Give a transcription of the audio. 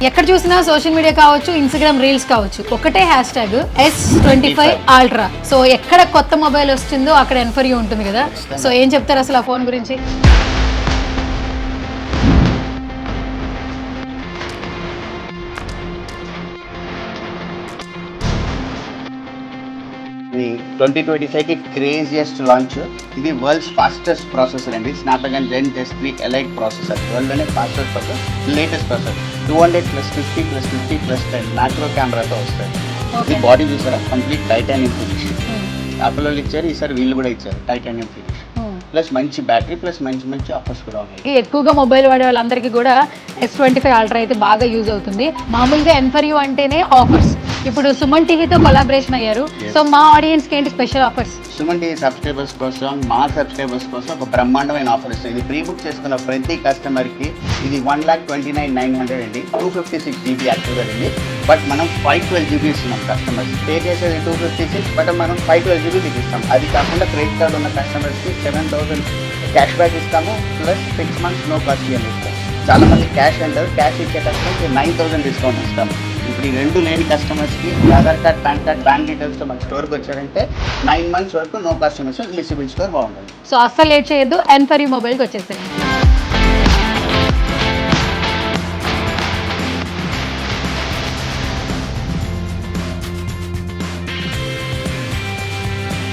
ఎక్కడ చూసినా social media కావచ్చు, ఇన్స్టాగ్రామ్ రీల్స్ కావచ్చు, ఒకటే hash tag S25 Ultra. So ఎక్కడ కొత్త మొబైల్ వస్తుందో అక్కడ ఎన్ఫర్ యూ ఉంటుంది కదా. సో ఏం చెప్తారు అసలు ఆ ఫోన్ గురించి? ఇది 2025కి క్రేజియస్ట్ లాంచ్. ఇది వరల్డ్స్ ఫాస్టెస్ట్ ప్రాసెసర్ అండి. స్నాప్డ్రాగన్ Gen 3 ఎలైట్ ప్రాసెసర్, వరల్డ్లోనే fastest processor, latest processor. 200+50+50+10 macro కెమెరాతో వస్తుంది. ఇది బాడీ చూసారా, కంప్లీట్ టైటానియం ఫినిష్. యాపిల్ వాళ్ళు ఇచ్చారు, ఈసారి వీళ్ళు కూడా ఇచ్చారు టైటానియం ఫినిష్. ప్లస్ మంచి బ్యాటరీ, ప్లస్ మంచి ఆఫర్స్ కూడా ఉన్నాయి. ఎక్కువగా మొబైల్ వాడే వాళ్ళందరికీ కూడా S25 Ultra అయితే బాగా యూజ్ అవుతుంది. మామూలుగా ఎన్ఫర్ యూ అంటేనే ఆఫర్స్. ఇప్పుడు సుమన్ టీవీతో కొలాబరేషన్ అయ్యారు. సో మా ఆడియన్స్ కి ఏంటి special offers? Suman TV subscribers కోసం, మా సబ్స్క్రైబర్స్ కోసం ఒక బ్రహ్మాండమైన ఆఫర్ ఇస్తుంది. ఇది ప్రీ బుక్ చేసుకున్న ప్రతి కస్టమర్కి ఇది 1,29,900 అండి. 256 GB యాక్టివ్గా ఉంది. బట్ మనం 512 GB ఇస్తున్నాం కస్టమర్స్. పే చేసేది 256, బట్ మనం 512 GB మీకు ఇస్తాం. అది కాకుండా క్రెడిట్ కార్డు ఉన్న కస్టమర్స్కి 7,000 క్యాష్ బ్యాక్ ఇస్తాము. ప్లస్ 6 months నో కాస్ట్ అని ఇస్తాం. చాలా మంది క్యాష్ అంటారు, క్యాష్ ఇచ్చే కస్టమర్కి 9,000 డిస్కౌంట్ ఇస్తాము. ఇప్పుడు ఈ రెండు లేని కస్టమర్స్కి Aadhaar card, PAN card, bank డీటెయిల్స్తో మన స్టోర్కి వచ్చారంటే 9 months వరకు నో కస్టమర్స్. మీ సిబిల్ స్కోర్ బాగుంటుంది. సో అస్సలు లేట్ చేయొద్దు, ఎన్ఫర్ యూ మొబైల్కి వచ్చేసేయండి.